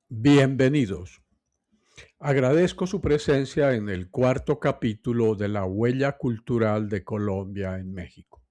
Bienvenidos. Agradezco su presencia en el cuarto capítulo de la huella cultural de Colombia en México.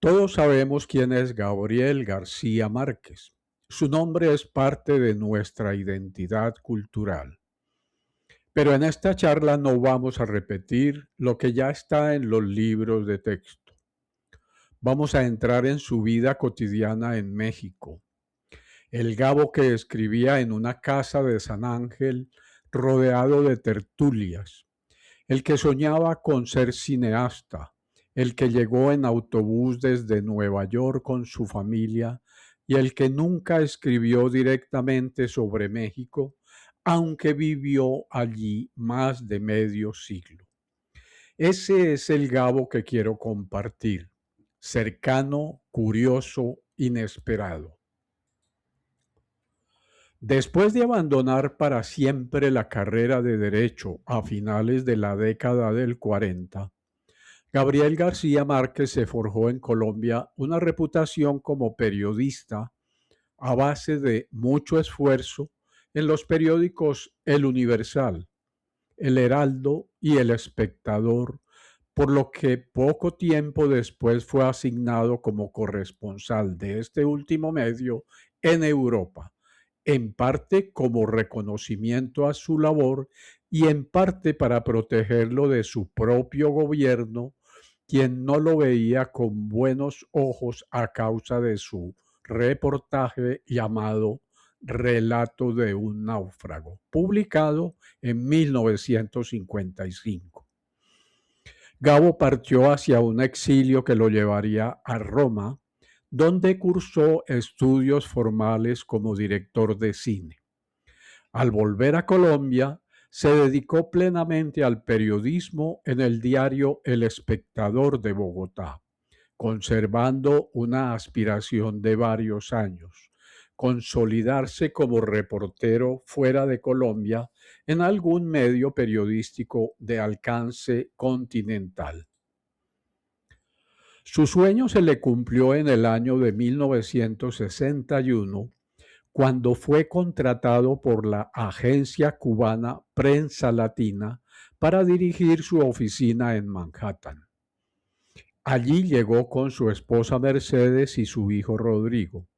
Todos sabemos quién es Gabriel García Márquez. Su nombre es parte de nuestra identidad cultural. Pero en esta charla no vamos a repetir lo que ya está en los libros de texto. Vamos a entrar en su vida cotidiana en México. El Gabo que escribía en una casa de San Ángel rodeado de tertulias, el que soñaba con ser cineasta, el que llegó en autobús desde Nueva York con su familia y el que nunca escribió directamente sobre México, aunque vivió allí más de medio siglo. Ese es el Gabo que quiero compartir, cercano, curioso, inesperado. Después de abandonar para siempre la carrera de Derecho a finales de la década del 40, Gabriel García Márquez se forjó en Colombia una reputación como periodista a base de mucho esfuerzo en los periódicos El Universal, El Heraldo y El Espectador, por lo que poco tiempo después fue asignado como corresponsal de este último medio en Europa, en parte como reconocimiento a su labor y en parte para protegerlo de su propio gobierno, quien no lo veía con buenos ojos a causa de su reportaje llamado Relato de un náufrago, publicado en 1955. Gabo partió hacia un exilio que lo llevaría a Roma, donde cursó estudios formales como director de cine. Al volver a Colombia, se dedicó plenamente al periodismo en el diario El Espectador de Bogotá, conservando una aspiración de varios años, consolidarse como reportero fuera de Colombia en algún medio periodístico de alcance continental. Su sueño se le cumplió en el año de 1961 cuando fue contratado por la agencia cubana Prensa Latina para dirigir su oficina en Manhattan. Allí llegó con su esposa Mercedes y su hijo Rodrigo,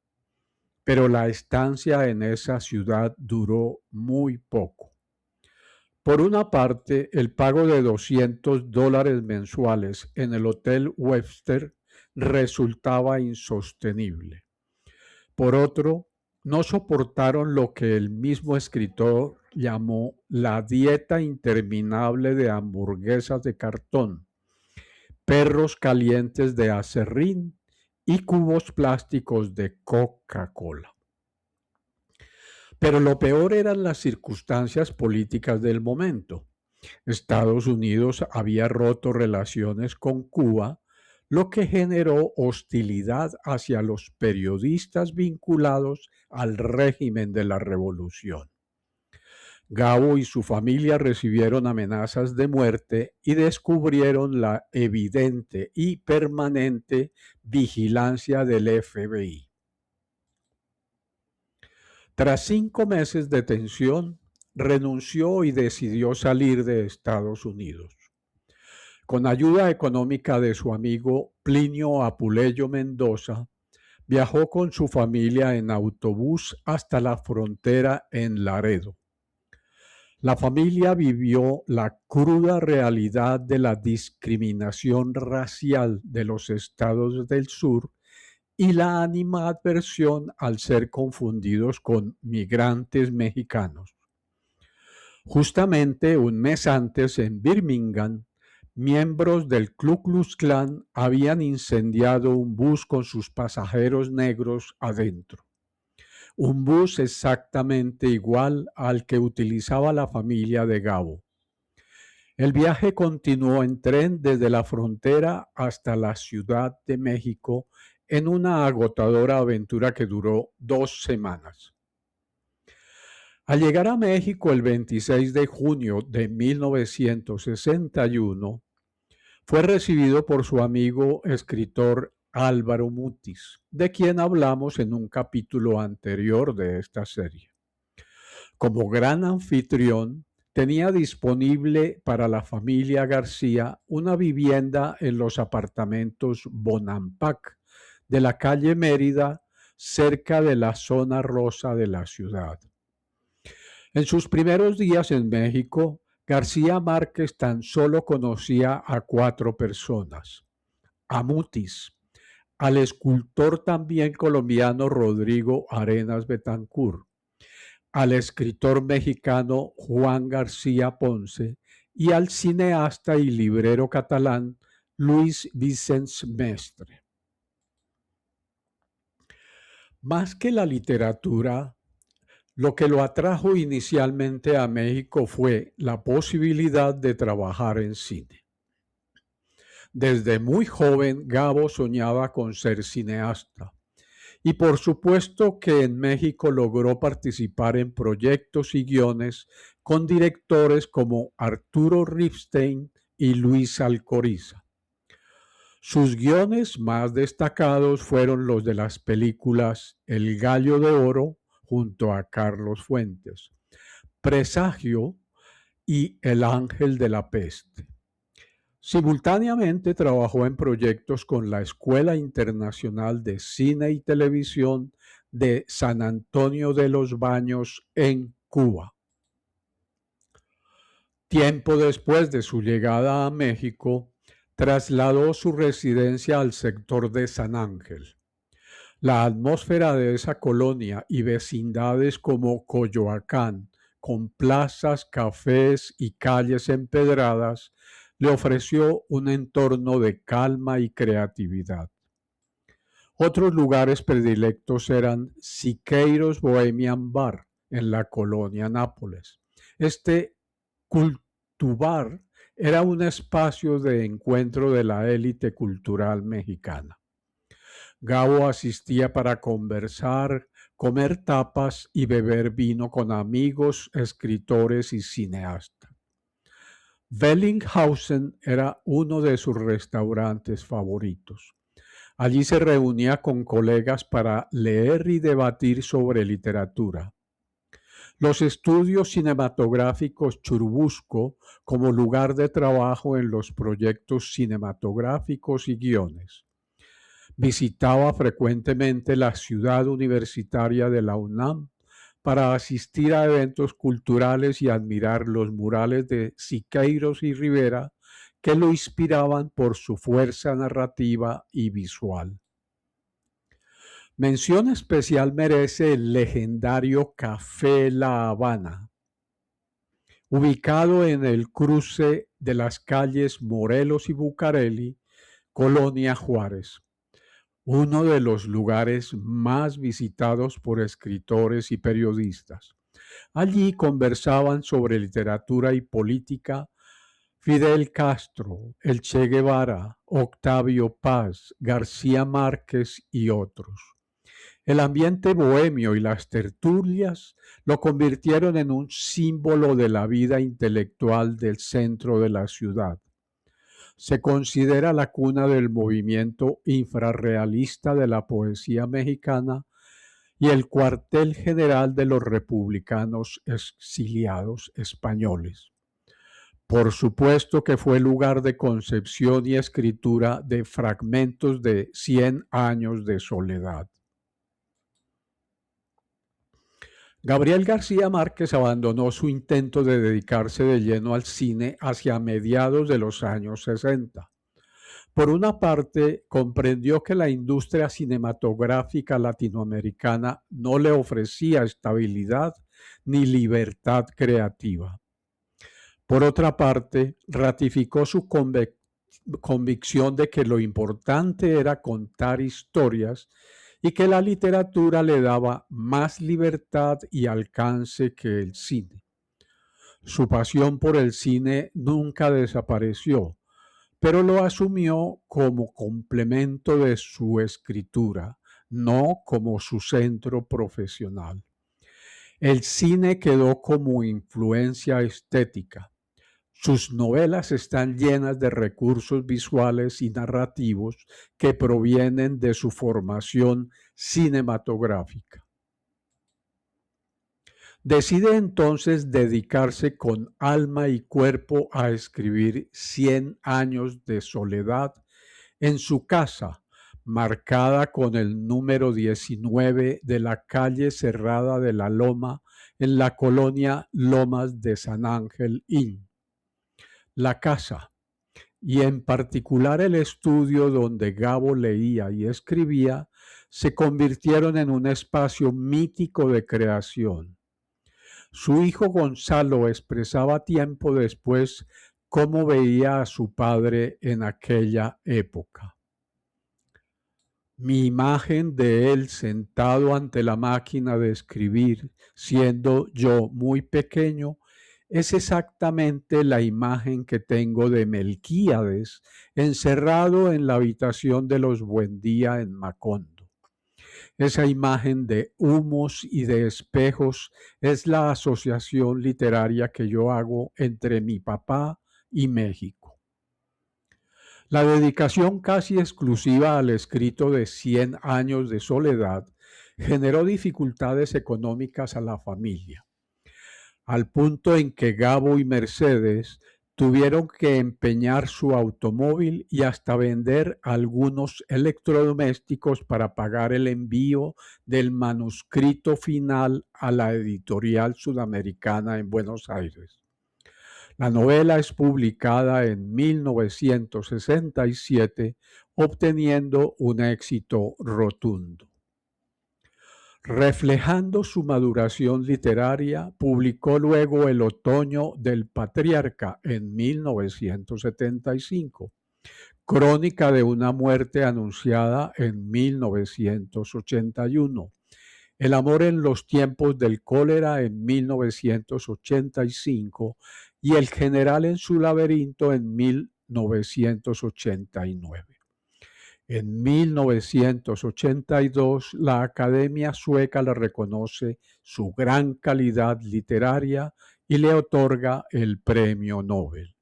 pero la estancia en esa ciudad duró muy poco. Por una parte, el pago de $200 mensuales en el Hotel Webster resultaba insostenible. Por otro, no soportaron lo que el mismo escritor llamó la dieta interminable de hamburguesas de cartón, perros calientes de aserrín y cubos plásticos de Coca-Cola. Pero lo peor eran las circunstancias políticas del momento. Estados Unidos había roto relaciones con Cuba, lo que generó hostilidad hacia los periodistas vinculados al régimen de la revolución. Gabo y su familia recibieron amenazas de muerte y descubrieron la evidente y permanente vigilancia del FBI. Tras 5 meses de tensión, renunció y decidió salir de Estados Unidos. Con ayuda económica de su amigo Plinio Apuleyo Mendoza, viajó con su familia en autobús hasta la frontera en Laredo. La familia vivió la cruda realidad de la discriminación racial de los estados del sur y la animadversión al ser confundidos con migrantes mexicanos. Justamente un mes antes en Birmingham, miembros del Ku Klux Klan habían incendiado un bus con sus pasajeros negros adentro. Un bus exactamente igual al que utilizaba la familia de Gabo. El viaje continuó en tren desde la frontera hasta la Ciudad de México en una agotadora aventura que duró 2 semanas. Al llegar a México el 26 de junio de 1961, fue recibido por su amigo escritor Álvaro Mutis, de quien hablamos en un capítulo anterior de esta serie. Como gran anfitrión, tenía disponible para la familia García una vivienda en los apartamentos Bonampak de la calle Mérida, cerca de la zona rosa de la ciudad. En sus primeros días en México, García Márquez tan solo conocía a 4 personas: a Mutis, al escultor también colombiano Rodrigo Arenas Betancourt, al escritor mexicano Juan García Ponce y al cineasta y librero catalán Luis Vicens Mestre. Más que la literatura, lo que lo atrajo inicialmente a México fue la posibilidad de trabajar en cine. Desde muy joven, Gabo soñaba con ser cineasta. Y por supuesto que en México logró participar en proyectos y guiones con directores como Arturo Ripstein y Luis Alcoriza. Sus guiones más destacados fueron los de las películas El Gallo de Oro junto a Carlos Fuentes, Presagio y El Ángel de la Peste. Simultáneamente trabajó en proyectos con la Escuela Internacional de Cine y Televisión de San Antonio de los Baños en Cuba. Tiempo después de su llegada a México, trasladó su residencia al sector de San Ángel. La atmósfera de esa colonia y vecindades como Coyoacán, con plazas, cafés y calles empedradas, le ofreció un entorno de calma y creatividad. Otros lugares predilectos eran Siqueiros Bohemian Bar, en la colonia Nápoles. Este cultubar era un espacio de encuentro de la élite cultural mexicana. Gabo asistía para conversar, comer tapas y beber vino con amigos, escritores y cineastas. Bellinghausen era uno de sus restaurantes favoritos. Allí se reunía con colegas para leer y debatir sobre literatura. Los estudios cinematográficos Churubusco como lugar de trabajo en los proyectos cinematográficos y guiones. Visitaba frecuentemente la ciudad universitaria de la UNAM para asistir a eventos culturales y admirar los murales de Siqueiros y Rivera que lo inspiraban por su fuerza narrativa y visual. Mención especial merece el legendario Café La Habana, ubicado en el cruce de las calles Morelos y Bucareli, Colonia Juárez, uno de los lugares más visitados por escritores y periodistas. Allí conversaban sobre literatura y política Fidel Castro, el Che Guevara, Octavio Paz, García Márquez y otros. El ambiente bohemio y las tertulias lo convirtieron en un símbolo de la vida intelectual del centro de la ciudad. Se considera la cuna del movimiento infrarrealista de la poesía mexicana y el cuartel general de los republicanos exiliados españoles. Por supuesto que fue lugar de concepción y escritura de fragmentos de 100 años de soledad. Gabriel García Márquez abandonó su intento de dedicarse de lleno al cine hacia mediados de los años 60. Por una parte, comprendió que la industria cinematográfica latinoamericana no le ofrecía estabilidad ni libertad creativa. Por otra parte, ratificó su convicción de que lo importante era contar historias y que la literatura le daba más libertad y alcance que el cine. Su pasión por el cine nunca desapareció, pero lo asumió como complemento de su escritura, no como su centro profesional. El cine quedó como influencia estética. Sus novelas están llenas de recursos visuales y narrativos que provienen de su formación cinematográfica. Decide entonces dedicarse con alma y cuerpo a escribir 100 años de soledad en su casa, marcada con el número 19 de la calle Cerrada de la Loma, en la colonia Lomas de San Ángel Inn. La casa, y en particular el estudio donde Gabo leía y escribía, se convirtieron en un espacio mítico de creación. Su hijo Gonzalo expresaba tiempo después cómo veía a su padre en aquella época. Mi imagen de él sentado ante la máquina de escribir, siendo yo muy pequeño, es exactamente la imagen que tengo de Melquíades encerrado en la habitación de los Buendía en Macondo. Esa imagen de humos y de espejos es la asociación literaria que yo hago entre mi papá y México. La dedicación casi exclusiva al escrito de 100 años de soledad generó dificultades económicas a la familia, al punto en que Gabo y Mercedes tuvieron que empeñar su automóvil y hasta vender algunos electrodomésticos para pagar el envío del manuscrito final a la editorial sudamericana en Buenos Aires. La novela es publicada en 1967, obteniendo un éxito rotundo. Reflejando su maduración literaria, publicó luego El otoño del patriarca en 1975, Crónica de una muerte anunciada en 1981, El amor en los tiempos del cólera en 1985 y El general en su laberinto en 1989. En 1982, la Academia Sueca le reconoce su gran calidad literaria y le otorga el Premio Nobel.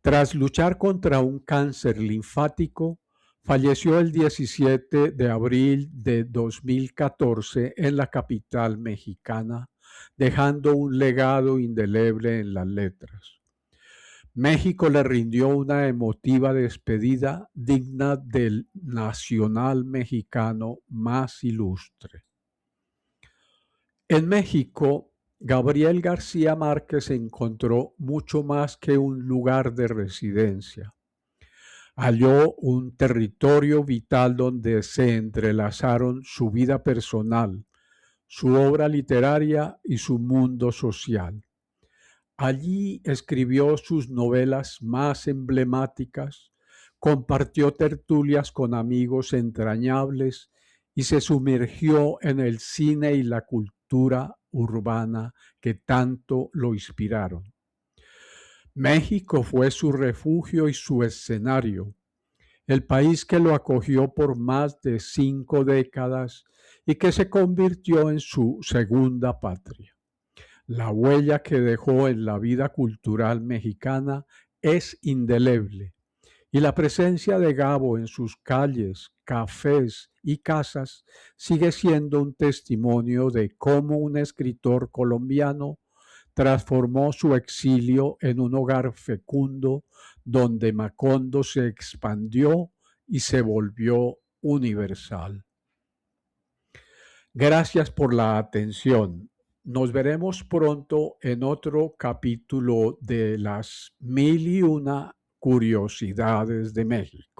Tras luchar contra un cáncer linfático, falleció el 17 de abril de 2014 en la capital mexicana, dejando un legado indeleble en las letras. México le rindió una emotiva despedida digna del nacional mexicano más ilustre. En México, Gabriel García Márquez encontró mucho más que un lugar de residencia. Halló un territorio vital donde se entrelazaron su vida personal, su obra literaria y su mundo social. Allí escribió sus novelas más emblemáticas, compartió tertulias con amigos entrañables y se sumergió en el cine y la cultura urbana que tanto lo inspiraron. México fue su refugio y su escenario, el país que lo acogió por más de 5 décadas y que se convirtió en su segunda patria. La huella que dejó en la vida cultural mexicana es indeleble y la presencia de Gabo en sus calles, cafés y casas sigue siendo un testimonio de cómo un escritor colombiano transformó su exilio en un hogar fecundo donde Macondo se expandió y se volvió universal. Gracias por la atención. Nos veremos pronto en otro capítulo de las 1001 curiosidades de México.